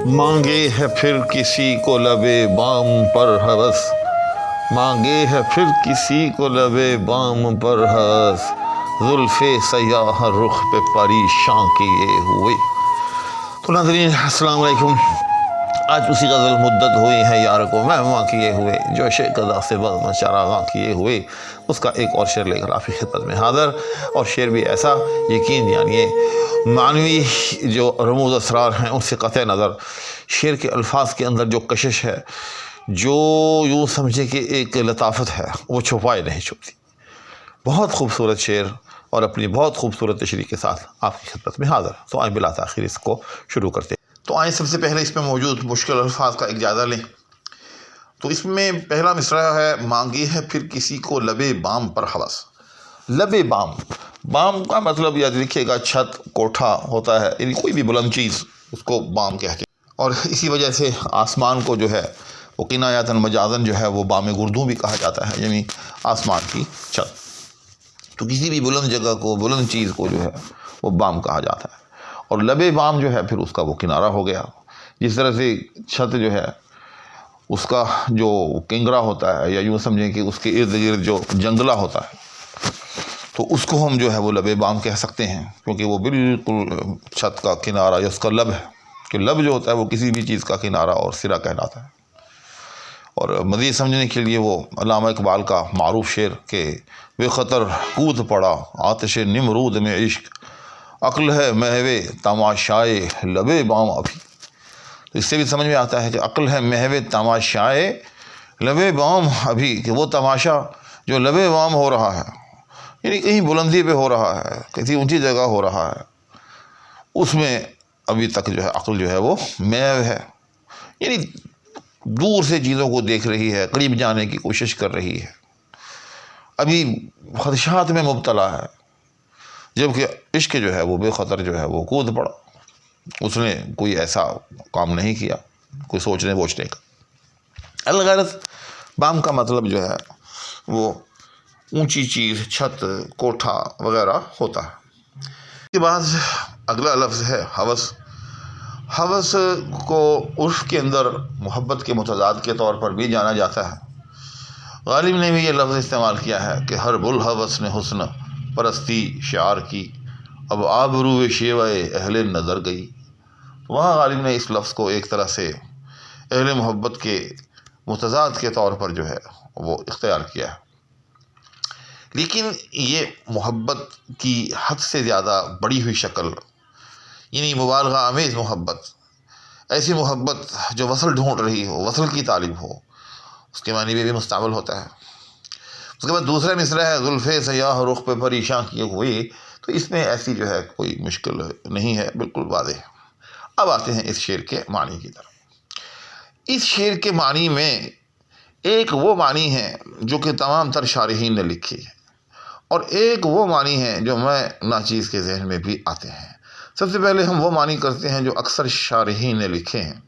مانگے ہے پھر کسی کو لبے بام پر ہوس، مانگے ہے پھر کسی کو لبے بام پر ہوس، زلف سیاہ رخ پہ پریشاں کیے ہوئے۔ تو ناظرین السلام علیکم۔ آج اسی غزل مدت ہوئی ہے یار کو میں ماں کیے ہوئے، جو شیخ قضا سے بزم چراغاں کیے ہوئے، اس کا ایک اور شعر لے کر آپ کی خدمت میں حاضر۔ اور شعر بھی ایسا یقین جانیے معنوی جو رموز اسرار ہیں ان سے قطع نظر، شعر کے الفاظ کے اندر جو کشش ہے، جو یوں سمجھے کہ ایک لطافت ہے، وہ چھپائے نہیں چھپتی۔ بہت خوبصورت شعر اور اپنی بہت خوبصورت تشریح کے ساتھ آپ کی خدمت میں حاضر۔ تو آئیں بلا تاخیر اس کو شروع کرتے ہیں۔ تو آئیں سب سے پہلے اس میں موجود مشکل الفاظ کا ایک جائزہ لیں۔ تو اس میں پہلا مصرعہ ہے، مانگی ہے پھر کسی کو لبے بام پر ہوس۔ لبے بام، بام کا مطلب یاد رکھیے گا چھت، کوٹھا ہوتا ہے، یعنی کوئی بھی بلند چیز اس کو بام کہتے ہیں۔ اور اسی وجہ سے آسمان کو جو ہے وہ کنایاتاً مجازاً جو ہے وہ بام گردوں بھی کہا جاتا ہے، یعنی آسمان کی چھت۔ تو کسی بھی بلند جگہ کو، بلند چیز کو جو ہے وہ بام کہا جاتا ہے۔ اور لبے بام جو ہے پھر اس کا وہ کنارہ ہو گیا۔ جس طرح سے چھت جو ہے اس کا جو کنگرا ہوتا ہے، یا یوں سمجھیں کہ اس کے ارد گرد جو جنگلہ ہوتا ہے، تو اس کو ہم جو ہے وہ لبے بام کہہ سکتے ہیں، کیونکہ وہ بالکل چھت کا کنارہ یا اس کا لب ہے، کہ لب جو ہوتا ہے وہ کسی بھی چیز کا کنارہ اور سرا کہلاتا ہے۔ اور مزید سمجھنے کے لیے وہ علامہ اقبال کا معروف شعر کہ بے خطر کود پڑا آتش نمرود میں عشق، عقل ہے محو تماشائے لبے بام ابھی۔ تو اس سے بھی سمجھ میں آتا ہے کہ عقل ہے محو تماشائے لبے بام ابھی، کہ وہ تماشا جو لبے بام ہو رہا ہے، یعنی کہیں بلندی پہ ہو رہا ہے، کسی اونچی جگہ ہو رہا ہے، اس میں ابھی تک جو ہے عقل جو ہے وہ محو ہے، یعنی دور سے چیزوں کو دیکھ رہی ہے، قریب جانے کی کوشش کر رہی ہے، ابھی خدشات میں مبتلا ہے۔ جبکہ عشق جو ہے وہ بے خطر جو ہے وہ کود پڑا، اس نے کوئی ایسا کام نہیں کیا کوئی سوچنے بوچھنے کا۔ الغرض بام کا مطلب جو ہے وہ اونچی چیز، چھت، کوٹھا وغیرہ ہوتا ہے۔ اس کے بعد اگلا لفظ ہے ہوس۔ ہوس کو عرف کے اندر محبت کے متضاد کے طور پر بھی جانا جاتا ہے۔ غالب نے بھی یہ لفظ استعمال کیا ہے کہ ہر بوالہوس نے حسن پرستی شعار کی، اب آبرو شیوہ اہل نظر گئی۔ وہاں غالب نے اس لفظ کو ایک طرح سے اہل محبت کے متضاد کے طور پر جو ہے وہ اختیار کیا ہے۔ لیکن یہ محبت کی حد سے زیادہ بڑی ہوئی شکل، یعنی مبالغہ آمیز محبت، ایسی محبت جو وصل ڈھونڈ رہی ہو، وصل کی طالب ہو، اس کے معنی میں بھی مستعمل ہوتا ہے۔ اس کے بعد دوسرا مصرعہ ہے، زلف سیاہ رخ پہ پریشاں کیے ہوئے۔ تو اس میں ایسی جو ہے کوئی مشکل نہیں ہے، بالکل واضح ہے۔ اب آتے ہیں اس شعر کے معنی کی طرف۔ اس شعر کے معنی میں ایک وہ معنی ہے جو کہ تمام تر شارحین نے لکھی ہے، اور ایک وہ معنی ہے جو میں ناچیز کے ذہن میں بھی آتے ہیں۔ سب سے پہلے ہم وہ معنی کرتے ہیں جو اکثر شارحین نے لکھے ہیں۔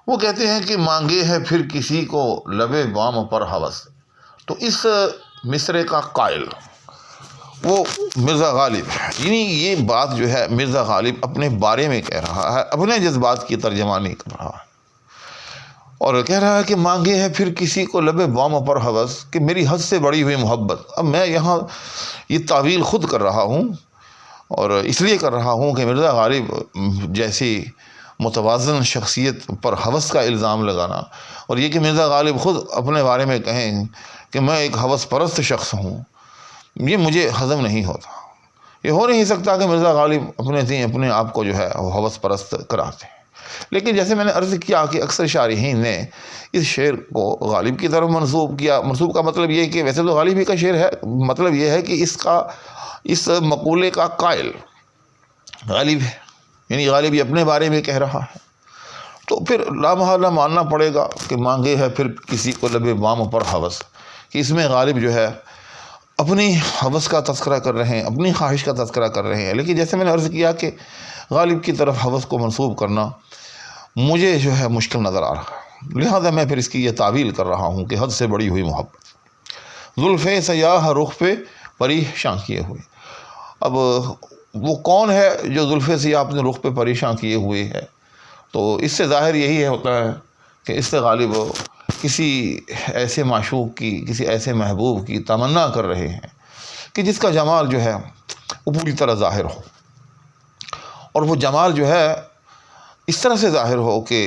وہ کہتے ہیں کہ مانگے ہے پھر کسی کو لبے بام پر ہوس۔ تو اس مصرعے کا قائل وہ مرزا غالب ہے، یعنی یہ بات جو ہے مرزا غالب اپنے بارے میں کہہ رہا ہے، اپنے جذبات کی ترجمانی کر رہا ہے، اور کہہ رہا ہے کہ مانگے ہے پھر کسی کو لبے بام پر ہوس، کہ میری حد سے بڑی ہوئی محبت۔ اب میں یہاں یہ تعویل خود کر رہا ہوں، اور اس لیے کر رہا ہوں کہ مرزا غالب جیسی متوازن شخصیت پر ہوس کا الزام لگانا، اور یہ کہ مرزا غالب خود اپنے بارے میں کہیں کہ میں ایک ہوس پرست شخص ہوں، یہ مجھے ہضم نہیں ہوتا۔ یہ ہو نہیں سکتا کہ مرزا غالب اپنے آپ کو جو ہے وہ ہوس پرست کراتے ہیں۔ لیکن جیسے میں نے عرض کیا کہ اکثر شارحین نے اس شعر کو غالب کی طرف منسوب کیا۔ منسوب کا مطلب یہ کہ ویسے تو غالب ہی کا شعر ہے، مطلب یہ ہے کہ اس مقولے کا قائل غالب ہے، یعنی غالب یہ اپنے بارے میں کہہ رہا ہے۔ تو پھر لامحالہ ماننا پڑے گا کہ مانگے ہے پھر کسی کو لبے بام پر ہوس، کہ اس میں غالب جو ہے اپنی ہوس کا تذکرہ کر رہے ہیں، اپنی خواہش کا تذکرہ کر رہے ہیں۔ لیکن جیسے میں نے عرض کیا کہ غالب کی طرف ہوس کو منسوب کرنا مجھے جو ہے مشکل نظر آ رہا ہے، لہذا میں پھر اس کی یہ تعویل کر رہا ہوں کہ حد سے بڑی ہوئی محبت، زلف سیاہ رخ پہ پریشاں کیے ہوئے۔ اب وہ کون ہے جو زلف سیاہ اپنے رخ پہ پریشاں کیے ہوئے ہے؟ تو اس سے ظاہر یہی ہوتا ہے کہ اس سے غالب کسی ایسے معشوق کی، کسی ایسے محبوب کی تمنا کر رہے ہیں کہ جس کا جمال جو ہے وہ پوری طرح ظاہر ہو، اور وہ جمال جو ہے اس طرح سے ظاہر ہو کہ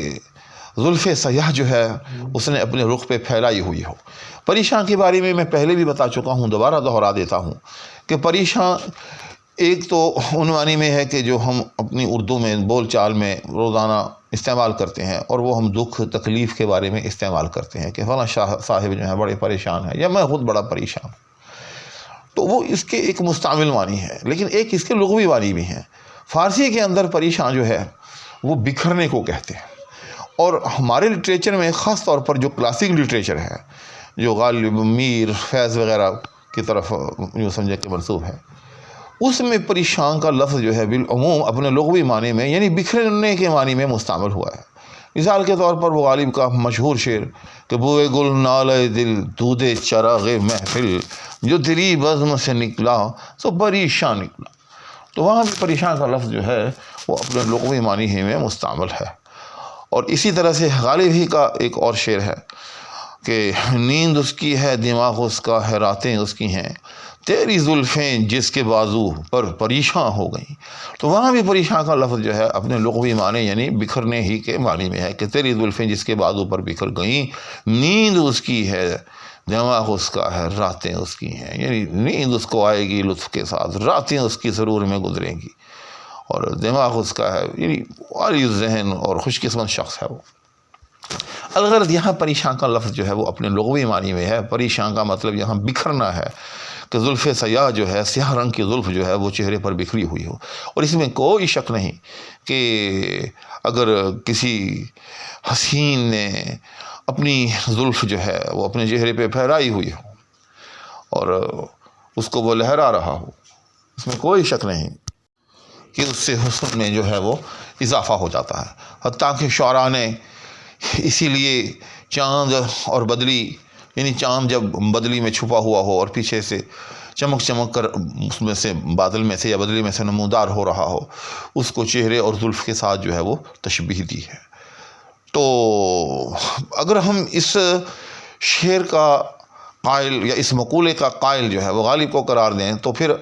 زلف سیاہ جو ہے اس نے اپنے رخ پہ پھیلائی ہوئی ہو۔ پریشان کے بارے میں پہلے بھی بتا چکا ہوں، دوبارہ دہرا دیتا ہوں کہ پریشان ایک تو عنوانی میں ہے کہ جو ہم اپنی اردو میں بول چال میں روزانہ استعمال کرتے ہیں، اور وہ ہم دکھ تکلیف کے بارے میں استعمال کرتے ہیں کہ فلاں صاحب جو ہیں بڑے پریشان ہیں، یا میں خود بڑا پریشان ہوں، تو وہ اس کے ایک مستعمل معنی ہے، لیکن ایک اس کے لغوی معنی بھی ہیں۔ فارسی کے اندر پریشان جو ہے وہ بکھرنے کو کہتے ہیں، اور ہمارے لٹریچر میں خاص طور پر جو کلاسک لٹریچر ہے، جو غالب، میر، فیض وغیرہ کی طرف یوں سمجھے کہ منسوب ہے، اس میں پریشان کا لفظ جو ہے بالعموم اپنے لغوی معنی میں یعنی بکھرنے کے معنی میں مستعمل ہوا ہے۔ مثال کے طور پر وہ غالب کا مشہور شعر کہ بوئے گل نالے دل دودھ چراغ محفل، جو دلی بزم سے نکلا سو پریشان نکلا، تو وہاں بھی پریشان کا لفظ جو ہے وہ اپنے لغوی معنی ہی میں مستعمل ہے۔ اور اسی طرح سے غالب ہی کا ایک اور شعر ہے کہ نیند اس کی ہے، دماغ اس کا ہے، راتیں اس کی ہیں، تیری زلفیں جس کے بازو پر پریشان ہو گئیں، تو وہاں بھی پریشان کا لفظ جو ہے اپنے لغوی معنی یعنی بکھرنے ہی کے معنی میں ہے کہ تیری زلفیں جس کے بازو پر بکھر گئیں، نیند اس کی ہے، دماغ اس کا ہے، راتیں اس کی ہیں، یعنی نیند اس کو آئے گی لطف کے ساتھ، راتیں اس کی سرور میں گزریں گی، اور دماغ اس کا ہے، یعنی عالی ذہن اور خوش قسمت شخص ہے وہ۔ الغرض یہاں پریشان کا لفظ جو ہے وہ اپنے لغوی معنی میں ہے۔ پریشان کا مطلب یہاں بکھرنا ہے کہ زلف سیاہ جو ہے، سیاہ رنگ کی زلف جو ہے وہ چہرے پر بکھری ہوئی ہو، اور اس میں کوئی شک نہیں کہ اگر کسی حسین نے اپنی زلف جو ہے وہ اپنے چہرے پہ پھیلائی ہوئی ہو اور اس کو وہ لہرا رہا ہو، اس میں کوئی شک نہیں کہ اس سے حسن میں جو ہے وہ اضافہ ہو جاتا ہے۔ حتیٰ کہ شعراء نے اسی لیے چاند اور بدلی، یعنی چاند جب بدلی میں چھپا ہوا ہو اور پیچھے سے چمک چمک کر اس میں سے بادل میں سے یا بدلی میں سے نمودار ہو رہا ہو، اس کو چہرے اور زلف کے ساتھ جو ہے وہ تشبیہ دی ہے۔ تو اگر ہم اس شعر کا قائل یا اس مقولے کا قائل جو ہے وہ غالب کو قرار دیں، تو پھر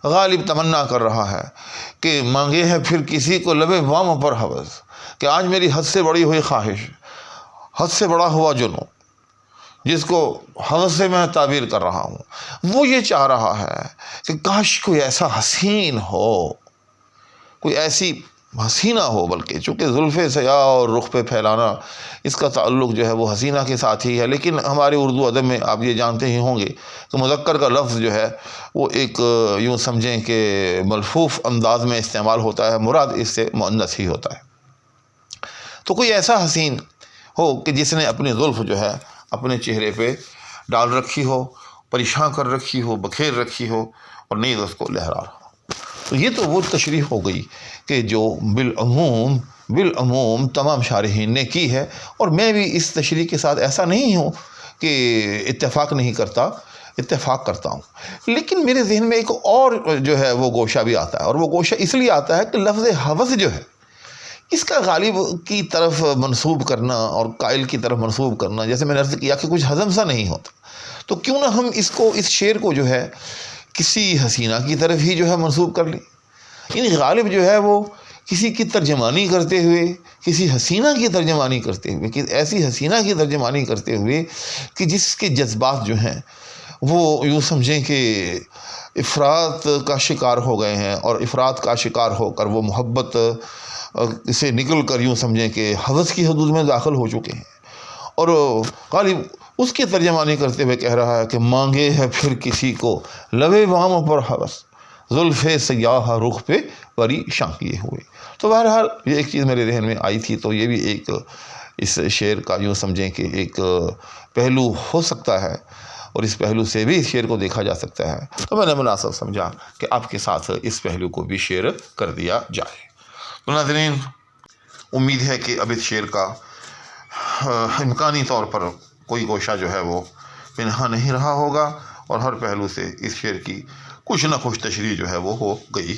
غالب تمنا کر رہا ہے کہ مانگے ہے پھر کسی کو لبے بام پر ہوس، کہ آج میری حد سے بڑی ہوئی خواہش، حد سے بڑا ہوا جنون، جس کو حد سے میں تعبیر کر رہا ہوں، وہ یہ چاہ رہا ہے کہ کاش کوئی ایسا حسین ہو، کوئی ایسی حسینہ ہو، بلکہ چونکہ زلف سیاہ اور رخ پہ پھیلانا اس کا تعلق جو ہے وہ حسینہ کے ساتھ ہی ہے، لیکن ہمارے اردو ادب میں آپ یہ جانتے ہی ہوں گے کہ مذکر کا لفظ جو ہے وہ ایک یوں سمجھیں کہ ملفوف انداز میں استعمال ہوتا ہے، مراد اس سے مؤنث ہی ہوتا ہے۔ تو کوئی ایسا حسین ہو کہ جس نے اپنی زلف جو ہے اپنے چہرے پہ ڈال رکھی ہو، پریشان کر رکھی ہو، بکھیر رکھی ہو، اور نیز اس کو لہرا رہا ہو۔ تو یہ تو وہ تشریح ہو گئی کہ جو بالعموم تمام شارحین نے کی ہے، اور میں بھی اس تشریح کے ساتھ ایسا نہیں ہوں کہ اتفاق نہیں کرتا، اتفاق کرتا ہوں، لیکن میرے ذہن میں ایک اور جو ہے وہ گوشہ بھی آتا ہے، اور وہ گوشہ اس لیے آتا ہے کہ لفظ ہوس جو ہے اس کا غالب کی طرف منسوب کرنا اور قائل کی طرف منسوب کرنا، جیسے میں نے عرض کیا کہ کچھ ہضم سا نہیں ہوتا، تو کیوں نہ ہم اس شعر کو جو ہے کسی حسینہ کی طرف ہی جو ہے منسوب کر لیں۔ یعنی غالب جو ہے وہ کسی کی ترجمانی کرتے ہوئے، کسی حسینہ کی ترجمانی کرتے ہوئے، ایسی حسینہ کی ترجمانی کرتے ہوئے کہ جس کے جذبات جو ہیں وہ یوں سمجھیں کہ افراط کا شکار ہو گئے ہیں، اور افراط کا شکار ہو کر وہ محبت سے نکل کر یوں سمجھیں کہ ہوس کی حدود میں داخل ہو چکے ہیں، اور غالب اس کی ترجمانی کرتے ہوئے کہہ رہا ہے کہ مانگے ہے پھر کسی کو لبے بام پر ہوس، زلف سیاہ رخ پہ پریشان کیے ہوئے۔ تو بہرحال یہ ایک چیز میرے ذہن میں آئی تھی، تو یہ بھی ایک اس شعر کا یوں سمجھیں کہ ایک پہلو ہو سکتا ہے، اور اس پہلو سے بھی اس شعر کو دیکھا جا سکتا ہے، تو میں نے مناسب سمجھا کہ آپ کے ساتھ اس پہلو کو بھی شیئر کر دیا جائے۔ تو ناظرین، امید ہے کہ اب اس شعر کا امکانی طور پر کوئی گوشہ جو ہے وہ پنہا نہیں رہا ہوگا، اور ہر پہلو سے اس شعر کی کچھ نہ کچھ تشریح جو ہے وہ ہو گئی۔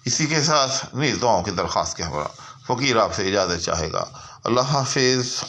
اسی کے ساتھ نیز دعاؤں کی درخواست کے ہمراہ فقیر آپ سے اجازت چاہے گا۔ اللہ حافظ۔